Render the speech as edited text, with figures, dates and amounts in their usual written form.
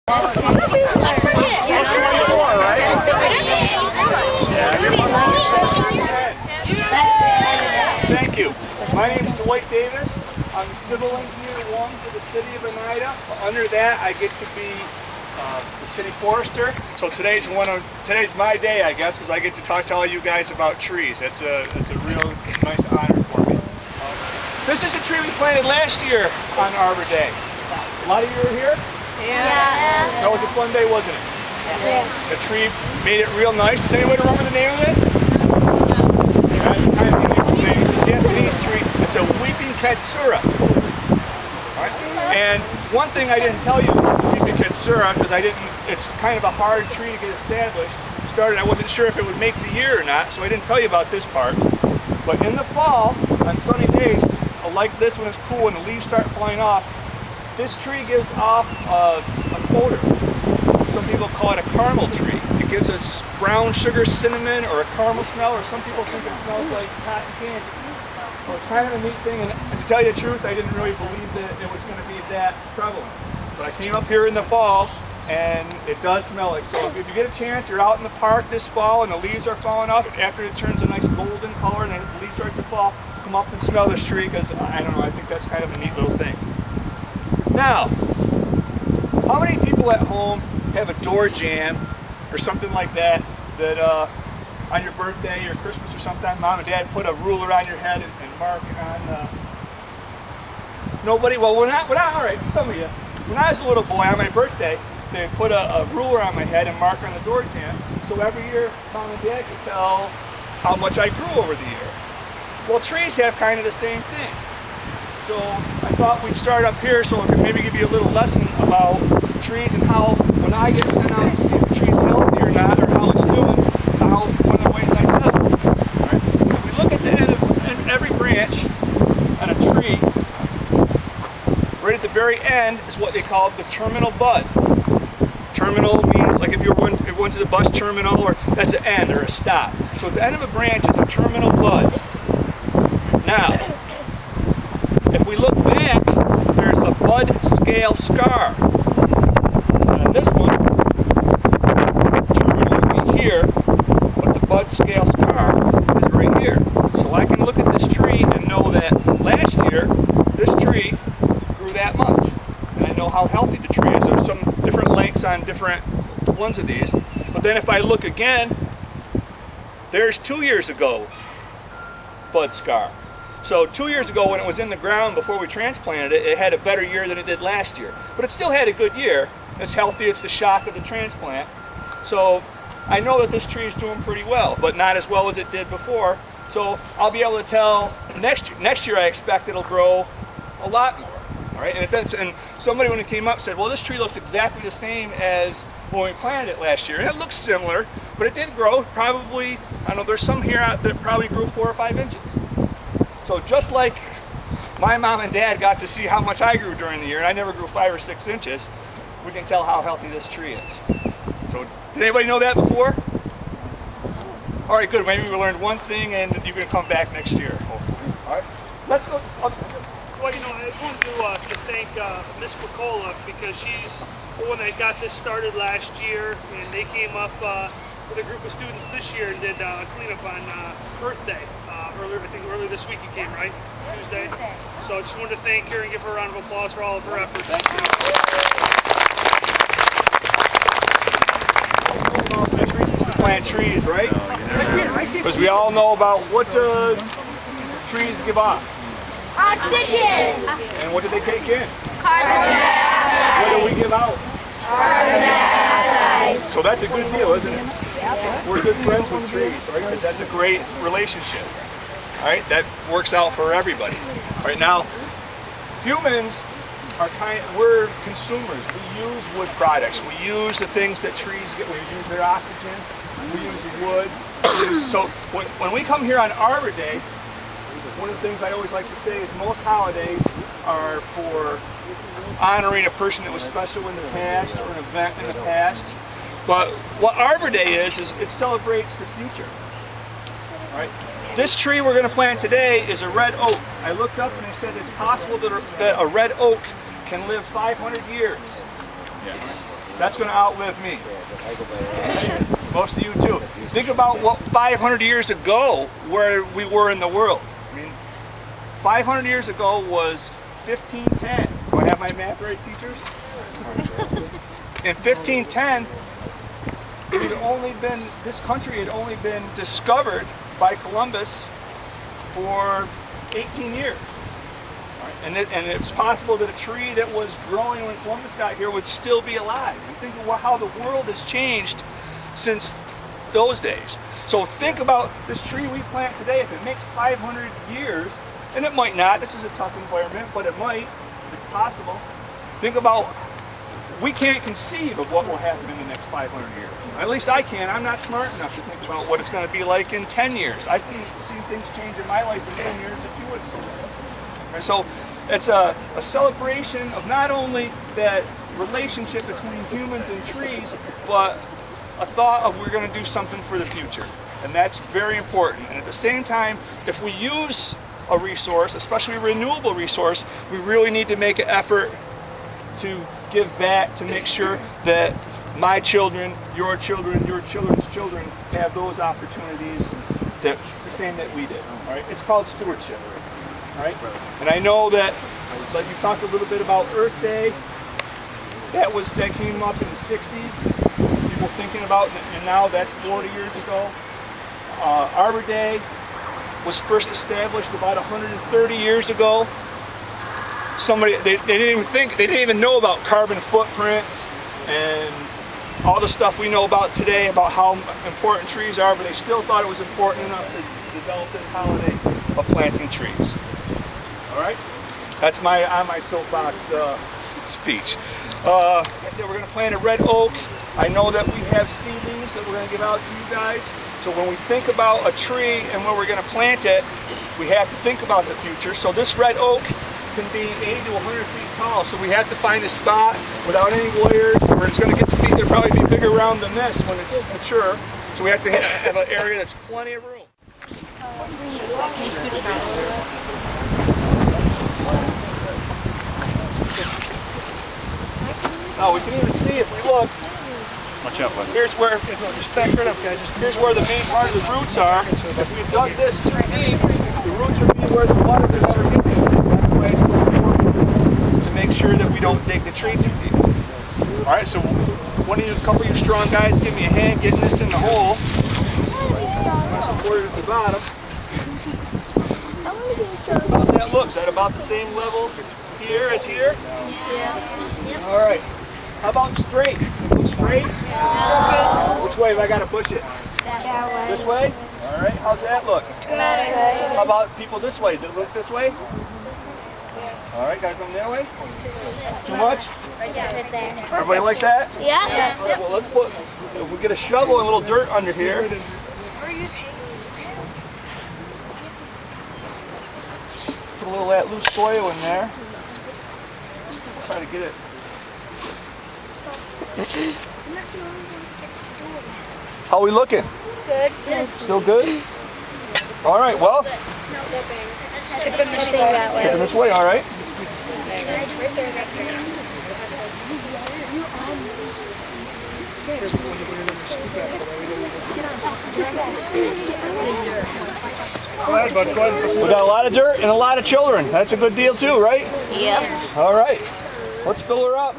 Thank you. My name is Dwight Davis. I'm Civil Engineer 1 for the City of Oneida. Under that, I get to be the City Forester. So today's my day, I guess, because I get to talk to all you guys about trees. It's a real nice honor for me. This is a tree we planted last year on Arbor Day. A lot of you were here? Yeah. That was a fun day, wasn't it? Yeah. The tree made it real nice. Does anybody remember the name of it? Yeah, it's kind of a unique name. It's a Japanese tree. It's a weeping katsura. Right? And one thing I didn't tell you, weeping katsura, because it's kind of a hard tree to get established. I wasn't sure if it would make the year or not, so I didn't tell you about this part. But in the fall, on sunny days, like this when it's cool and the leaves start flying off, this tree gives off an odor. Some people call it a caramel tree. It gives a brown sugar cinnamon or a caramel smell, or some people think it smells like cotton candy. So it's kind of a neat thing, and to tell you the truth, I didn't really believe that it was going to be that prevalent. But I came up here in the fall, and it does smell like. So if you get a chance, you're out in the park this fall and the leaves are falling off, after it turns a nice golden color and the leaves start to fall, come up and smell this tree, because I don't know, I think that's kind of a neat little thing. Now, how many people at home have a door jamb or something like that, on your birthday or Christmas or sometime, Mom and Dad put a ruler on your head and mark it on? Nobody? Well, we're not, all right, some of you. When I was a little boy, on my birthday, they put a ruler on my head and mark on the door jamb, so every year Mom and Dad could tell how much I grew over the year. Well, trees have kind of the same thing. So I thought we'd start up here so I could maybe give you a little lesson about trees and how, when I get sent out to see if the tree's healthy or not, or how it's doing, one of the ways I tell. Right? If we look at the end of every branch on a tree, right at the very end is what they call the terminal bud. Terminal means, like if you're going to the bus terminal, or that's an end or a stop. So at the end of a branch is a terminal bud. Now, if we look back, there's a bud scale scar. And this one, terminal will be here, but the bud scale scar is right here. So I can look at this tree and know that last year, this tree grew that much. And I know how healthy the tree is. There's some different lengths on different ones of these. But then if I look again, there's 2 years ago, bud scar. So 2 years ago, when it was in the ground before we transplanted it, it had a better year than it did last year. But it still had a good year. It's healthy, it's the shock of the transplant. So I know that this tree is doing pretty well, but not as well as it did before. So I'll be able to tell next year I expect it'll grow a lot more. All right? And somebody, when it came up, said, well, this tree looks exactly the same as when we planted it last year. And it looks similar, but it did grow probably, I don't know, there's some here out that probably grew 4 or 5 inches. So just like my mom and dad got to see how much I grew during the year, and I never grew 5 or 6 inches, we can tell how healthy this tree is. So did anybody know that before? All right, good. Maybe we learned one thing, and you're going to come back next year, hopefully. All right, let's go. Well, you know, I just wanted to thank Miss McCullough, because she's the one that got this started last year, and they came up with a group of students this year and did a cleanup on Earth Day. Earlier this week you came, right? Tuesday. So I just wanted to thank her and give her a round of applause for all of her efforts. Best reasons to plant trees, right? Because we all know about what does trees give off? Oxygen. And what do they take in? Carbon dioxide. What do we give out? Carbon dioxide. So that's a good deal, isn't it? We're good friends with trees, right? Because that's a great relationship. All right, that works out for everybody. Right now, humans are we're consumers. We use wood products. We use the things that trees get. We use their oxygen. We use the wood. So when we come here on Arbor Day, one of the things I always like to say is most holidays are for honoring a person that was special in the past or an event in the past. But what Arbor Day is it celebrates the future. All right? This tree we're going to plant today is a red oak. I looked up and they said it's possible that a red oak can live 500 years. Yeah. That's going to outlive me. Most of you too. Think about what 500 years ago where we were in the world. I mean, 500 years ago was 1510. Do I have my math right, teachers? In 1510, this country had only been discovered by Columbus for 18 years. And it's possible that a tree that was growing when Columbus got here would still be alive. And think of how the world has changed since those days. So think about this tree we plant today. If it makes 500 years, and it might not, this is a tough environment, but it might, it's possible. Think about, we can't conceive of what will happen in the next 500 years. At least I can. I'm not smart enough to think about what it's going to be like in 10 years. I've seen things change in my life in 10 years if you would see that. And so it's a celebration of not only that relationship between humans and trees, but a thought of we're going to do something for the future. And that's very important. And at the same time, if we use a resource, especially a renewable resource, we really need to make an effort to give back, to make sure that my children, your children's children have those opportunities that the same that we did. All right? It's called stewardship. All right? And I know that, like you talked a little bit about Earth Day, that came up in the 60s. People thinking about, and now that's 40 years ago. Arbor Day was first established about 130 years ago. They didn't even know about carbon footprints and all the stuff we know about today about how important trees are, but they still thought it was important enough to develop this holiday of planting trees. All right, that's on my soapbox speech. Like I said, we're going to plant a red oak. I know that we have seedlings that we're going to give out to you guys. So when we think about a tree and where we're going to plant it, we have to think about the future. So this red oak can be 80 to 100 feet tall. So we have to find a spot without any wires where it's going to get to be, there'll probably be bigger around than this when it's mature. So we have to have an area that's plenty of room. Now we can even see if we look. Watch out, buddy. Here's where, just back right up, guys. Here's where the main part of the roots are. If we dug this too deep, the roots would be where the water could never get to. That's why it's so important to make sure that we don't dig the tree too deep. All right, so a couple of you strong guys, give me a hand getting this in the hole. Support it at the bottom. How's that look? Is that about the same level here as here? Yeah. All right. How about straight? Look straight? No. Which way have I got to push it? That way. This way? All right. How's that look? Good. How about people this way? Does it look this way? All right. Got to come that way? Too much? Everybody like that? Yeah. All right, well, let's put. If we get a shovel and a little dirt under here. Put a little of that loose soil in there. Try to get it. How are we looking? Good. Still good? All right, well. Tipping this way. Tipping this way, all right. Go ahead, bud. Go ahead. We got a lot of dirt and a lot of children. That's a good deal too, right? Yep. All right. Let's fill her up.